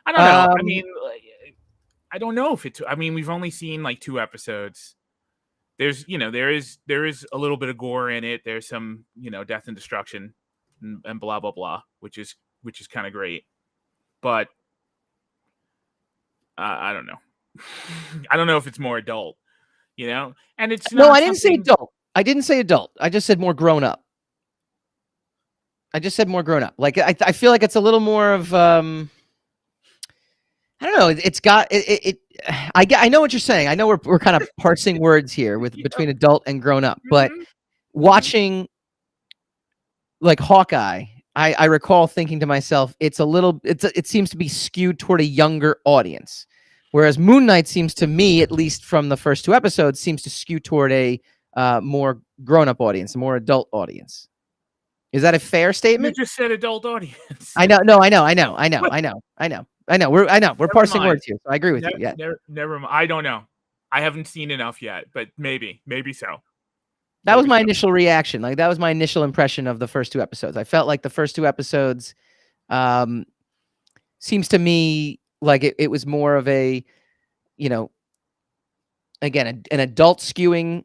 I don't know. I Um, mean, I don't know if it's. I mean, we've only seen like 2 episodes. There's, there is a little bit of gore in it. There's some, death and destruction, and blah blah blah, which is kind of great. But I don't know. I don't know if it's more adult, and it's no, not I didn't say something. adult. I didn't say adult. I just said more grown up. Like I feel like it's a little more of I don't know. It's got it. I know what you're saying. I know we're kind of parsing words here with Yeah. between adult and grown up, but Mhm. Mhm. watching like Hawkeye, I recall thinking to myself, it seems to be skewed toward a younger audience, whereas Moon Knight seems to me, at least from the first 2 episodes, seems to skew toward a more grown up audience, a more adult audience. Is that a fair You statement? just said adult audience. I know. No, I know. What? We're Never parsing mind. words here, so I agree with you. Yeah. Never mind. I don't know. I haven't seen enough yet, but maybe so. That was Maybe my so. initial reaction. Like that was my initial impression of the first 2 episodes. I felt like the first 2 episodes um, seems to me like it was more of a, you know, again, an adult skewing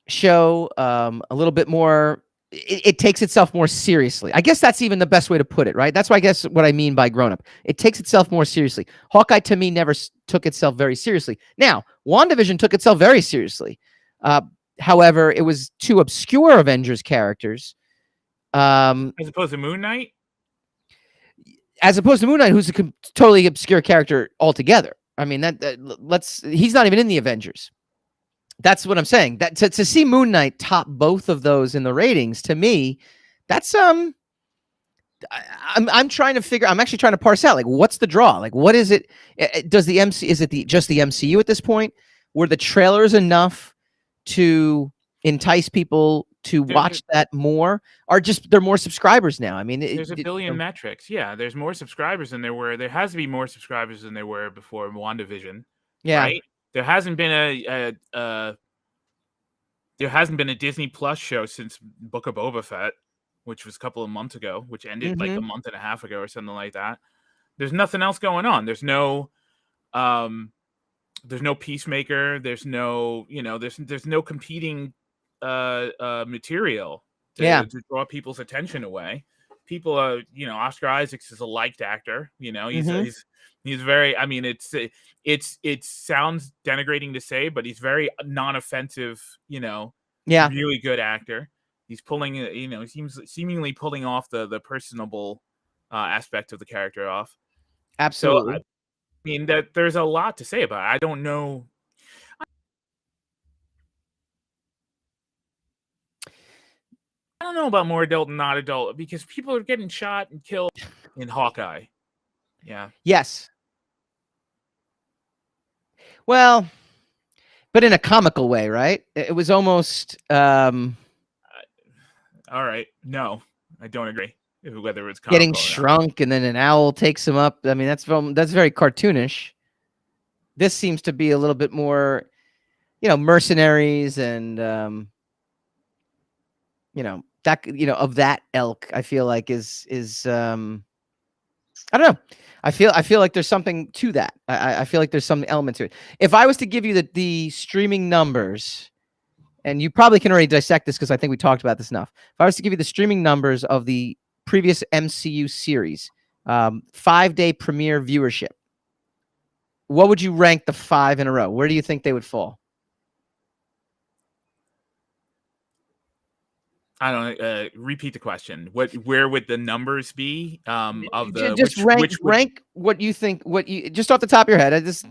show, a little bit more. It takes itself more seriously. I guess that's even the best way to put it, right? That's why I guess what I mean by grown up. It takes itself more seriously. Hawkeye to me never took itself very seriously. Now, WandaVision took itself very seriously. Uh, However, it was 2 obscure Avengers characters, As opposed to Moon Knight. as opposed to Moon Knight, who's a totally obscure character altogether. I mean, he's not even in the Avengers. That's what I'm saying. That to see Moon Knight top both of those in the ratings, to me, that's I'm trying to figure. I'm actually trying to parse out like what's the draw? Like what is it? Does the MC is it just the MCU at this point? Were the trailers enough to entice people to There, watch that more? Or just they're more subscribers now? I mean, there's a billion metrics. Yeah, there's more subscribers than there were. There has to be more subscribers than there were before WandaVision, yeah. right? There hasn't been a Disney Plus show since Book of Boba Fett, which was a couple of months ago, which ended like Mm-hmm. a month and a half ago or something like that. There's nothing else going on. Um there's no Peacemaker. There's no, there's no competing material Yeah. to draw people's attention away. People are, Oscar Isaacs is a liked actor. Mm-hmm. He's very. I mean, it sounds denigrating to say, but he's very non-offensive. Yeah. Really good actor. He's pulling. He seems seemingly pulling off the personable aspect of the character off. So I Absolutely. mean that there's a lot to say about it. I don't know. I don't know about more adult and not adult because people are getting shot and killed in Hawkeye. Yeah. Yes. Well, but in a comical way, right? It was almost All right. No, I don't agree. Whether it's getting comical or not. shrunk and then an owl takes him up. I mean, that's very cartoonish. This seems to be a little bit more, mercenaries and of that ilk. I feel like is I don't know. I feel like there's something to that. I feel like there's some element to it. If I was to give you the streaming numbers, and you probably can already dissect this because I think we talked about this enough. If I was to give you the streaming numbers of the previous MCU series, 5-day premiere viewership, what would you rank the 5 in a row? Where do you think they would fall? I don't repeat the question. Where would the numbers be? Of the Just rank which would what you think. What you just off the top of your head. It's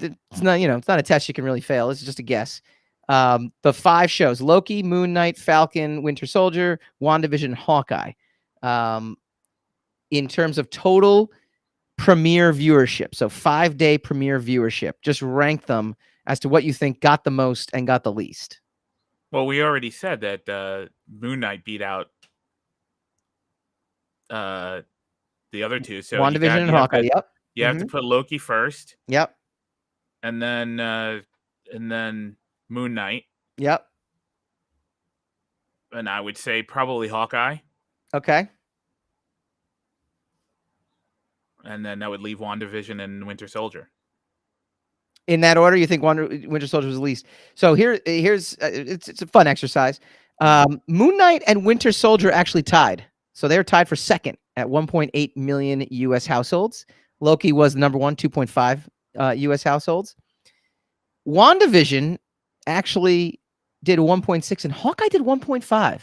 not it's not a test you can really fail. It's just a guess. The 5 shows: Loki, Moon Knight, Falcon, Winter Soldier, WandaVision, Hawkeye. In terms of total premiere viewership, so 5-day premiere viewership, just rank them as to what you think got the most and got the least. Well, we already said that Moon Knight beat out the other two. So WandaVision and Hawkeye. Yep. you have to put Loki first. Yep. And then Moon Knight. Yep. And I would say probably Hawkeye. Okay. and then that would leave WandaVision and Winter Soldier. In that order, you think Winter Soldier was released? So here's it's a fun exercise. Moon Knight and Winter Soldier actually tied. So they're tied for second at 1.8 million U.S. households. Loki was number one, 2.5 U.S. households. WandaVision actually did 1.6, and Hawkeye did 1.5.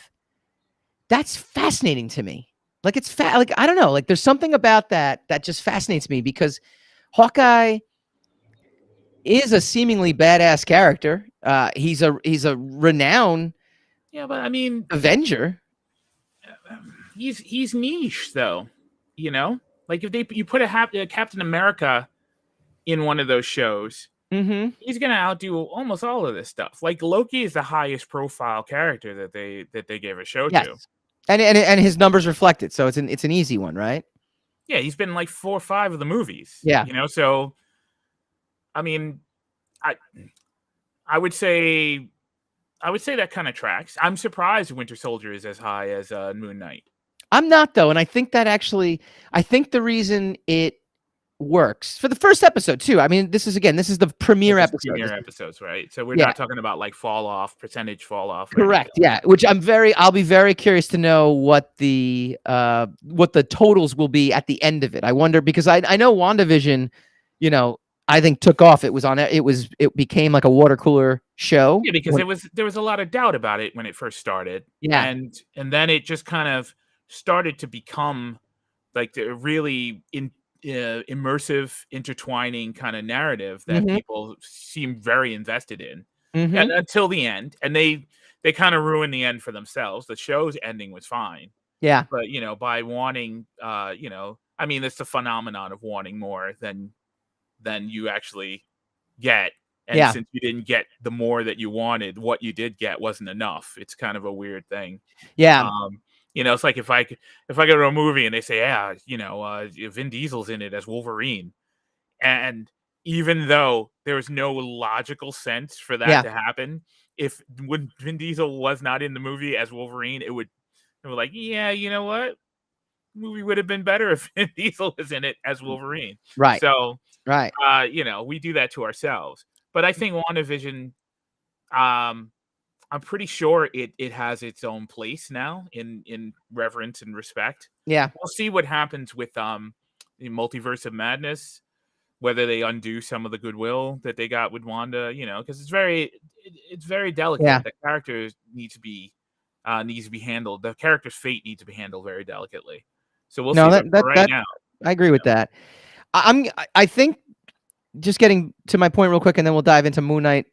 That's fascinating to me. Like it's like I don't know. Like there's something about that just fascinates me because Hawkeye is a seemingly badass character. He's a renowned but I mean, Avenger. He's niche though, like if you put a Captain America in one of those shows, he's gonna outdo almost all of this stuff. Like Loki is the highest profile character that they gave a show to, and his numbers reflect it. So it's an easy one, right? Yeah, he's been in like 4 or 5 of the movies. Yeah, so I mean, I would say that kind of tracks. I'm surprised Winter Soldier is as high as Moon Knight. I'm not though, and I think the reason it works for the first episode too. I mean, this is the premiere episode. Premiere episodes, right? So we're not talking about like percentage fall off. Correct. Yeah. Which I'll be very curious to know what the totals will be at the end of it. I wonder because I know WandaVision, I think took off. It became like a water cooler show. Yeah, because there was a lot of doubt about it when it first started. Yeah. And then it just kind of started to become like the really immersive, intertwining kind of narrative that people seem very invested in. And until the end. And they kind of ruined the end for themselves. The show's ending was fine. Yeah. But by wanting I mean, it's the phenomenon of wanting more than you actually get. And since you didn't get the more that you wanted, what you did get wasn't enough. It's kind of a weird thing. Yeah. It's like if I go to a movie and they say, Vin Diesel's in it as Wolverine, and even though there was no logical sense for that to happen, when Vin Diesel was not in the movie as Wolverine, it would like, you know what? The movie would have been better if Vin Diesel was in it as Wolverine. Right. So, right. We do that to ourselves. But I think WandaVision, I'm pretty sure it has its own place now in reverence and respect. Yeah. We'll see what happens with the Multiverse of Madness, whether they undo some of the goodwill that they got with Wanda, because it's very delicate. Yeah. The character needs to be handled. The character's fate needs to be handled very delicately. So we'll see. Right now, I agree with that. I think just getting to my point real quick, and then we'll dive into Moon Knight.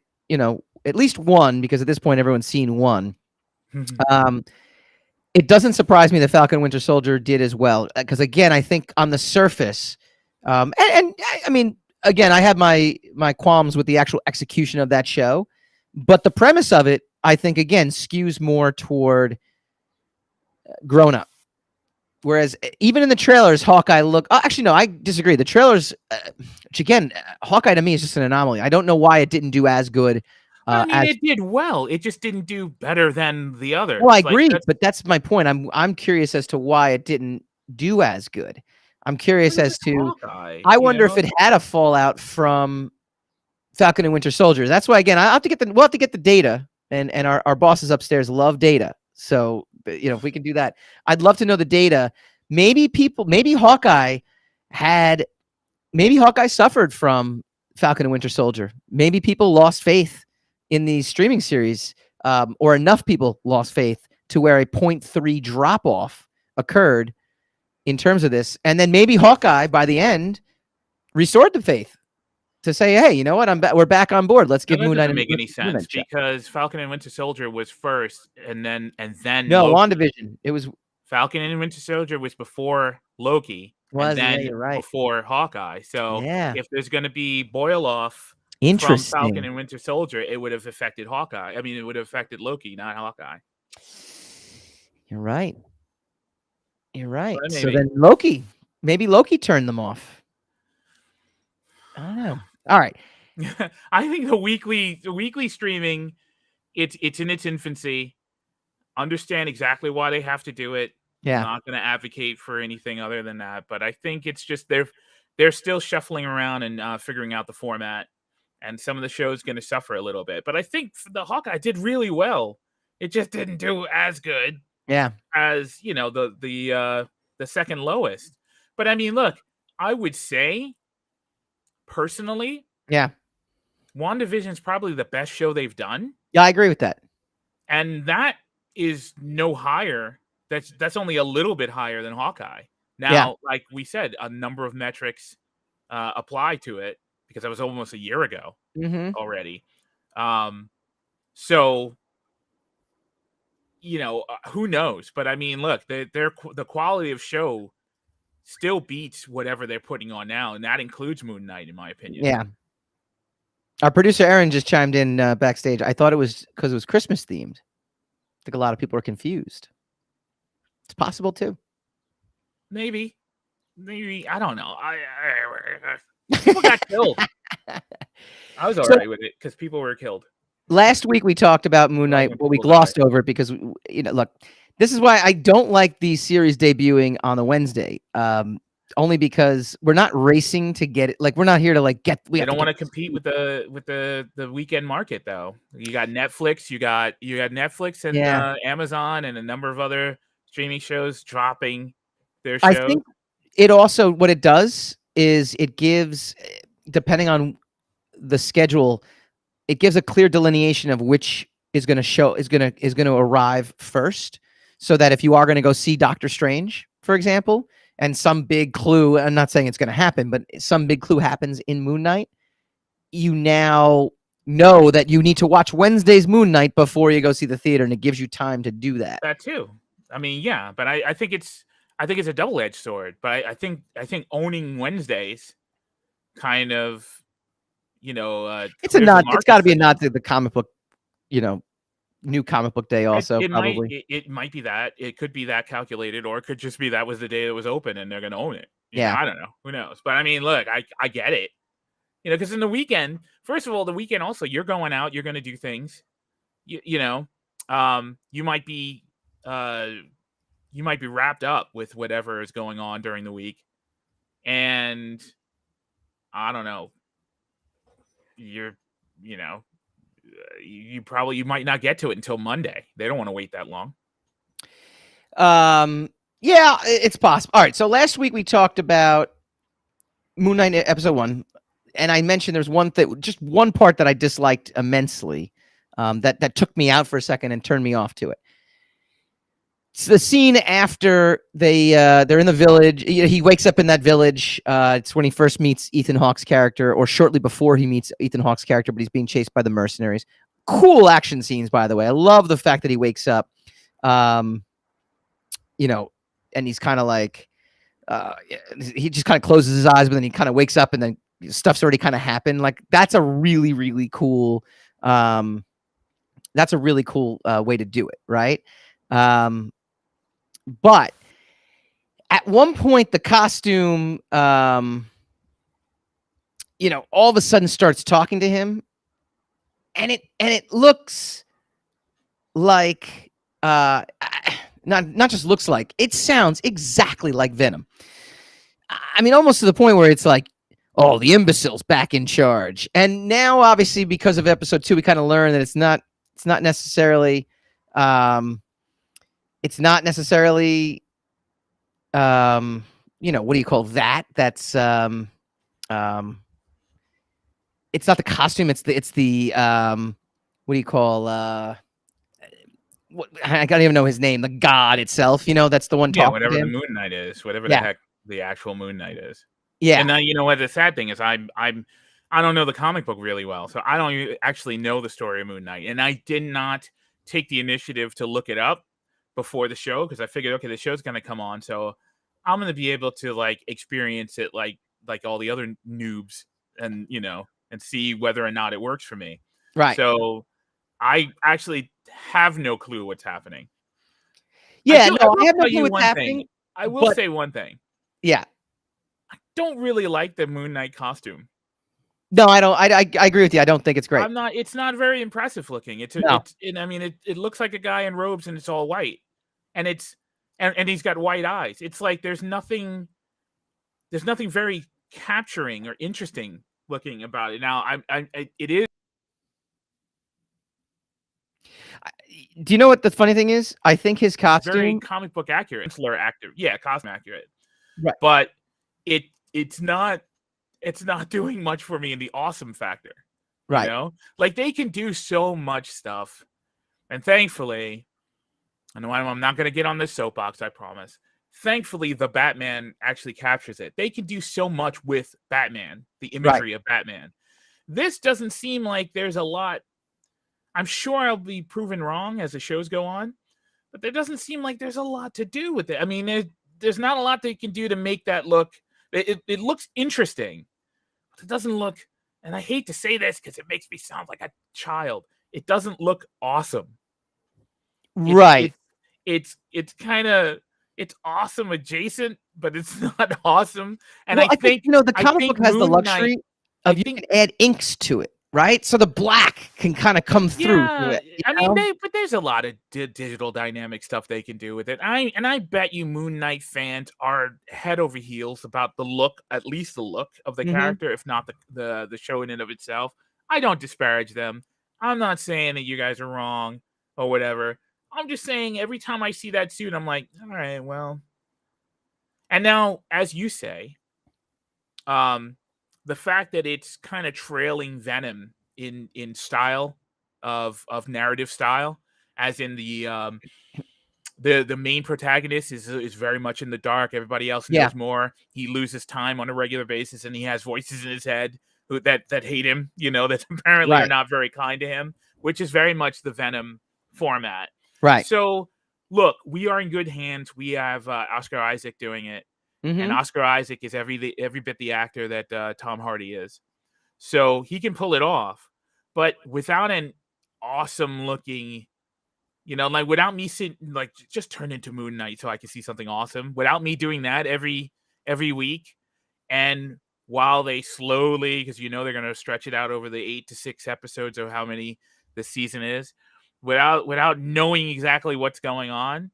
At least one, because at this point everyone's seen one. It doesn't surprise me that Falcon and Winter Soldier did as well, because again, I think on the surface, and I mean, again, I have my qualms with the actual execution of that show, but the premise of it, I think, again, skews more toward grown up. Whereas even in the trailers, Hawkeye actually, no, I disagree. The trailers, which again, Hawkeye to me is just an anomaly. I don't know why it didn't do as good. It did well. It just didn't do better than the others. Well, I agree, but that's my point. I'm curious as to why it didn't do as good. I'm curious as to. Hawkeye, I wonder if it had a fallout from Falcon and Winter Soldier. That's why, again, we'll have to get the data, and our bosses upstairs love data. So if we can do that, I'd love to know the data. Maybe Hawkeye suffered from Falcon and Winter Soldier. Maybe people lost faith in the streaming series, or enough people lost faith to where a 0.3 drop off occurred in terms of this. And then maybe Hawkeye by the end restored the faith to say, hey, you know what? We're back on board. Let's give Moon Knight. Doesn't make any sense because Falcon and Winter Soldier was first, and then no, WandaVision. It was Falcon and Winter Soldier was before Loki, and then you're right, before Hawkeye. So if there's going to be boil off from Falcon and Winter Soldier, it would have affected Hawkeye. I mean, it would have affected Loki, not Hawkeye. You're right. So then maybe Loki turned them off. I don't know. All right. I think the weekly streaming, it's in its infancy. Understand exactly why they have to do it. I'm Yeah. not going to advocate for anything other than that, but I think it's just they're still shuffling around and figuring out the format, and some of the show's going to suffer a little bit. But I think the Hawkeye did really well. It just didn't do as good Yeah. as the second lowest. But I mean, look, I would say personally, Yeah. WandaVision's probably the best show they've done, Yeah, I agree with that. and that is no higher. That's only a little bit higher than Hawkeye. Yeah. Now, like we said, a number of metrics apply to it because that was almost a year ago Mm-hmm. already. So who knows? But I mean, look, the quality of show still beats whatever they're putting on now, and that includes Moon Knight, in my opinion. Yeah. Our producer Aaron just chimed in backstage. I thought it was because it was Christmas themed. I think a lot of people are confused. It's possible too. Maybe I don't know. People got killed. I was all right with it because people were killed. Last week we talked about Moon Knight, but we glossed over it because look, this is why I don't like these series debuting on a Wednesday. Only because we're not racing to get it. Like we're not here to like get. They don't want to compete with the weekend market though. You got Netflix, you got Netflix and Amazon and a number of other streaming shows dropping their shows. I think it also what it does is it gives, depending on the schedule, it gives a clear delineation of which is going to arrive first, so that if you are going to go see Doctor Strange, for example, and some big clue, I'm not saying it's going to happen, but some big clue happens in Moon Knight, you now know that you need to watch Wednesday's Moon Knight before you go see the theater, and it gives you time to do that. That too. I mean, yeah, but I think it's a double-edged sword. But I think owning Wednesdays kind of, it's a nod. It's got to be a nod to the comic book, new comic book day. Also, probably it might be that. It could be that calculated, or it could just be that was the day it was open and they're going to own it. I don't know. Who knows? But I mean, look, I get it. Because in the weekend, first of all, the weekend also, you're going out, you're going to do things. You might be wrapped up with whatever is going on during the week, and I don't know. You might not get to it until Monday. They don't want to wait that long. Yeah, it's possible. All right. So last week we talked about Moon Knight episode 1, and I mentioned there's just one part that I disliked immensely, that took me out for a second and turned me off to it. It's the scene after they're in the village. He wakes up in that village. It's when he first meets Ethan Hawke's character, or shortly before he meets Ethan Hawke's character, but he's being chased by the mercenaries. Cool action scenes, by the way. I love the fact that he wakes up, and he's kind of like, he just kind of closes his eyes, but then he kind of wakes up, and then stuff's already kind of happened. Like that's a really, really cool. Way to do it, right? But at one point, the costume, all of a sudden starts talking to him, and it looks like, not just looks like, it sounds exactly like Venom. I mean, almost to the point where it's like, oh, the imbecile's back in charge. And now, obviously, because of episode 2, we kind of learn that it's not necessarily. It's not necessarily, what do you call that? That's, it's not the costume. It's the, what do you call, I don't even know his name. The god itself, that's the one talking. Yeah, whatever the Moon Knight is, whatever the heck the actual Moon Knight is. Yeah. And now, what the sad thing is, I don't know the comic book really well, so I don't actually know the story of Moon Knight, and I did not take the initiative to look it up before the show, because I figured, okay, the show's going to come on, so I'm going to be able to like experience it like all the other noobs, and and see whether or not it works for me. Right. So I actually have no clue what's happening. Yeah, I have no clue what's happening. I will say one thing. Yeah. I don't really like the Moon Knight costume. No, I don't. I agree with you. I don't think it's great. It's not very impressive looking. It looks like a guy in robes and it's all white, and it's and he's got white eyes. It's like there's nothing very capturing or interesting looking about it. Now, it is Do you know what the funny thing is? I think his very costume, comic book accurate, Slur actor, yeah, costume accurate, right? but it's not doing much for me in the awesome factor. You Right. know, like they can do so much stuff, and thankfully, I know I'm not going to get on this soapbox, I promise. Thankfully, the Batman actually captures it. They can do so much with Batman, the imagery of Batman. This doesn't seem like there's a lot. I'm sure I'll be proven wrong as the shows go on, but there doesn't seem like there's a lot to do with it. I mean, there's not a lot they can do to make that look. It looks interesting, but it doesn't look. And I hate to say this because it makes me sound like a child. It doesn't look awesome. Right. It's kind of it's awesome adjacent, but it's not awesome. And Well, I think the comic book has the luxury of you can add inks to it, right? So the black can kind of come through to it. I mean, but there's a lot of digital dynamic stuff they can do with it. I bet you Moon Knight fans are head over heels about the look, at least the look of the character, if not the show in and of itself. I don't disparage them. I'm not saying that you guys are wrong or whatever. I'm just saying every time I see that suit, I'm like, all right, well. And now, as you say, the fact that it's kind of trailing Venom in style of narrative style, as in the main protagonist is very much in the dark. Everybody else knows more. He loses time on a regular basis, and he has voices in his head that hate him. That apparently are not very kind to him, which is very much the Venom format. Right. So, look, we are in good hands. We have Oscar Isaac doing it. And Oscar Isaac is every bit the actor that Tom Hardy is. So he can pull it off. But without an awesome looking, like without me sitting, like just turn into Moon Knight so I can see something awesome. Without me doing that every week. And while they slowly, because they're going to stretch it out over the 8 to 6 episodes of how many the season is, without knowing exactly what's going on,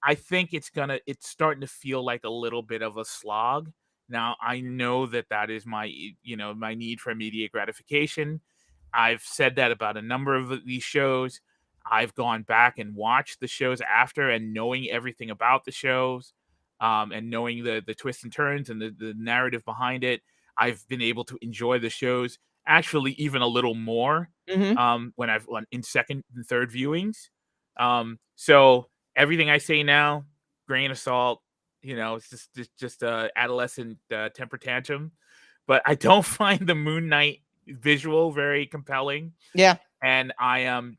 I think it's starting to feel like a little bit of a slog. Now, I know that is my need for immediate gratification. I've said that about a number of these shows. I've gone back and watched the shows after, and knowing everything about the shows, and knowing the twists and turns and the narrative behind it, I've been able to enjoy the shows actually even a little more when I've in second and third viewings. So everything I say now, grain of salt, it's just a adolescent temper tantrum. But I don't find the Moon Knight visual very compelling. Yeah. And I am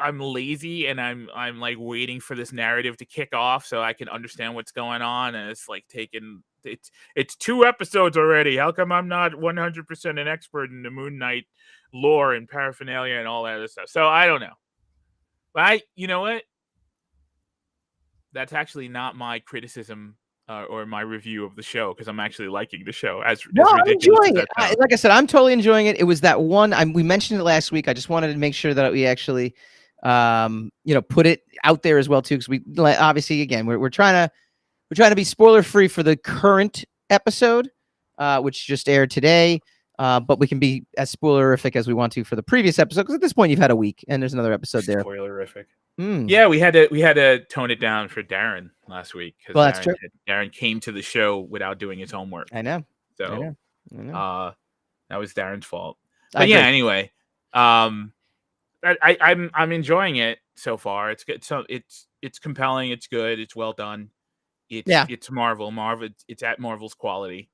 I'm lazy, and I'm like waiting for this narrative to kick off so I can understand what's going on. And it's like it's 2 episodes already. How come I'm not 100% an expert in the Moon Knight lore and paraphernalia and all that other stuff? So I don't know. But you know what? That's actually not my criticism or my review of the show, because I'm actually liking the show. As I'm ridiculous enjoying as it. Like I said, I'm totally enjoying it. It was that one. We mentioned it last week. I just wanted to make sure that we actually, put it out there as well too, because we obviously again we're trying to be spoiler free for the current episode, which just aired today. But we can be as spoilerific as we want to for the previous episode, because at this point you've had a week and there's another episode there. Spoilerific. Yeah, we had to tone it down for Darren last week, because that's true. Darren came to the show without doing his homework. I know. So I know. that was Darren's fault. But yeah, anyway, I'm enjoying it so far. It's good. So it's compelling. It's good. It's well done. It's Marvel. It's at Marvel's quality.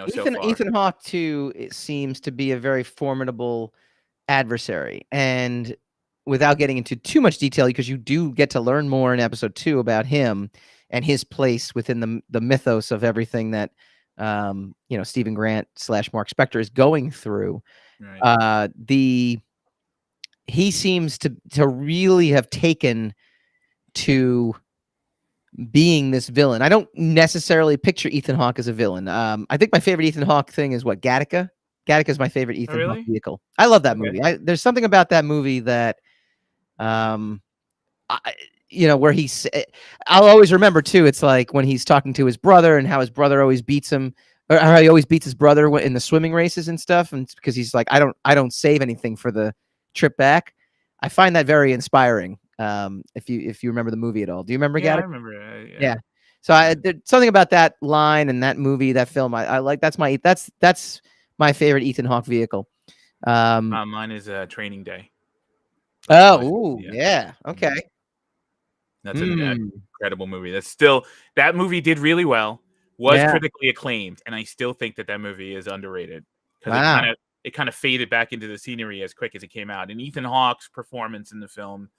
So far. Ethan Hawke too, it seems to be a very formidable adversary, and without getting into too much detail, because you do get to learn more in episode 2 about him and his place within the mythos of everything that Stephen Grant / Mark Spector is going through. Right. He seems to really have taken to being this villain. I don't necessarily picture Ethan Hawke as a villain. I think my favorite Ethan Hawke thing is Gattaca. Gattaca is my favorite Ethan Hawke vehicle. I love that movie. There's something about that movie that where I'll always remember too. It's like when he's talking to his brother and how his brother always beats him, or how he always beats his brother in the swimming races and stuff. And it's because he's like, I don't save anything for the trip back. I find that very inspiring. If you remember the movie at all, do you remember? Yeah, I Gaddick? remember. Yeah. So there's something about that line and that movie, that film. I like. That's my favorite Ethan Hawke vehicle. Mine is Training Day. Oh, yeah. Okay. That's an incredible movie. That movie did really well, was critically acclaimed, and I still think that movie is underrated because it kind of faded back into the scenery as quick as it came out. And Ethan Hawke's performance in the film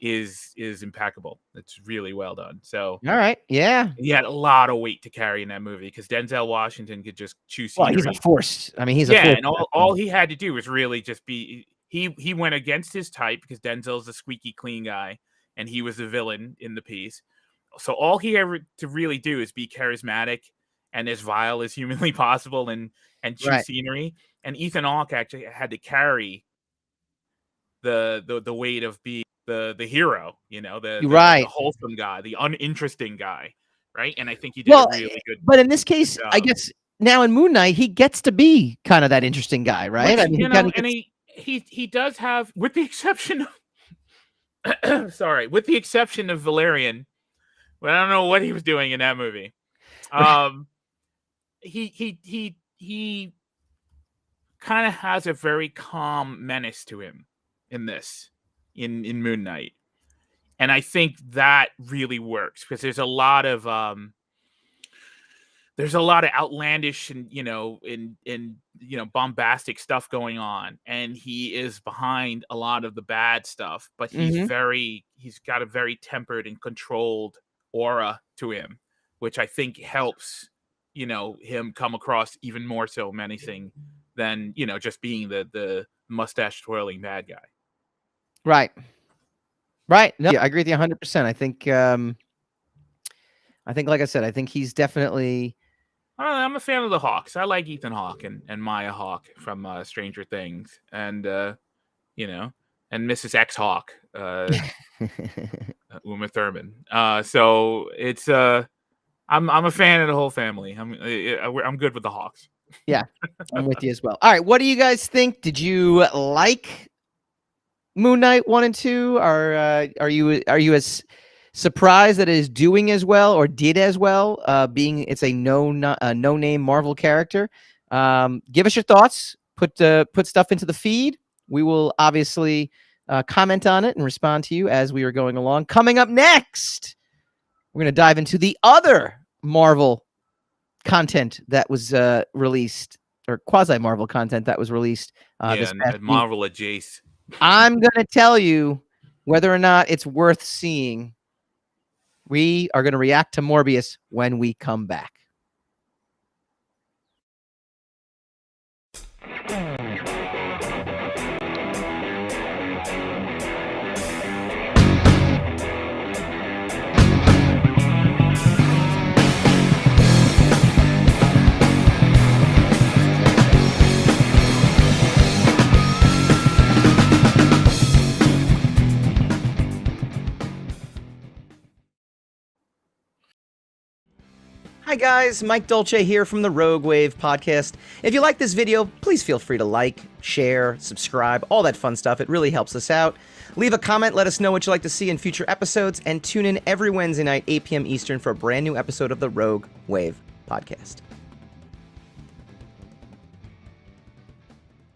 is impeccable. It's really well done. So all right, yeah, he had a lot of weight to carry in that movie because Denzel Washington could just chew scenery. Well, he's a force. I mean, he's a force. And all he had to do was really just be. He went against his type because Denzel's a squeaky clean guy, and he was the villain in the piece. So all he had to really do is be charismatic and as vile as humanly possible, and chew scenery. And Ethan Hawke actually had to carry the weight of being the hero, the wholesome guy, the uninteresting guy, right? And I think he did a really good. But in this case, I guess now in Moon Knight, he gets to be kind of that interesting guy, right? I mean, he does have, with the exception of with the exception of Valerian, but I don't know what he was doing in that movie. He kind of has a very calm menace to him in Moon Knight, and I think that really works because there's a lot of outlandish and bombastic stuff going on, and he is behind a lot of the bad stuff, but he's got a very tempered and controlled aura to him, which I think helps him come across even more so menacing than just being the mustache twirling bad guy. Right. No, I agree with you 100%. I think like I said, I think he's definitely. I'm a fan of the Hawks. I like Ethan Hawke and Maya Hawke from Stranger Things, and and Mrs. X Hawke, Uma Thurman. So it's I'm a fan of the whole family. I'm good with the Hawks. Yeah, I'm with you as well. All right, what do you guys think? Did you like Moon Knight 1 and 2? Are you as surprised that it is doing as well or did as well? Being it's a no name Marvel character. Give us your thoughts. Put stuff into the feed. We will obviously comment on it and respond to you as we are going along. Coming up next, we're going to dive into the other Marvel content that was released, or quasi-Marvel content that was released this past Marvel adjacent. I'm going to tell you whether or not it's worth seeing. We are going to react to Morbius when we come back. Hi guys, Mike Dolce here from the Rogue Wave podcast. If you like this video, please feel free to like, share, subscribe, all that fun stuff. It really helps us out. Leave a comment, let us know what you'd like to see in future episodes, and tune in every Wednesday night, 8 p.m. Eastern for a brand new episode of the Rogue Wave podcast.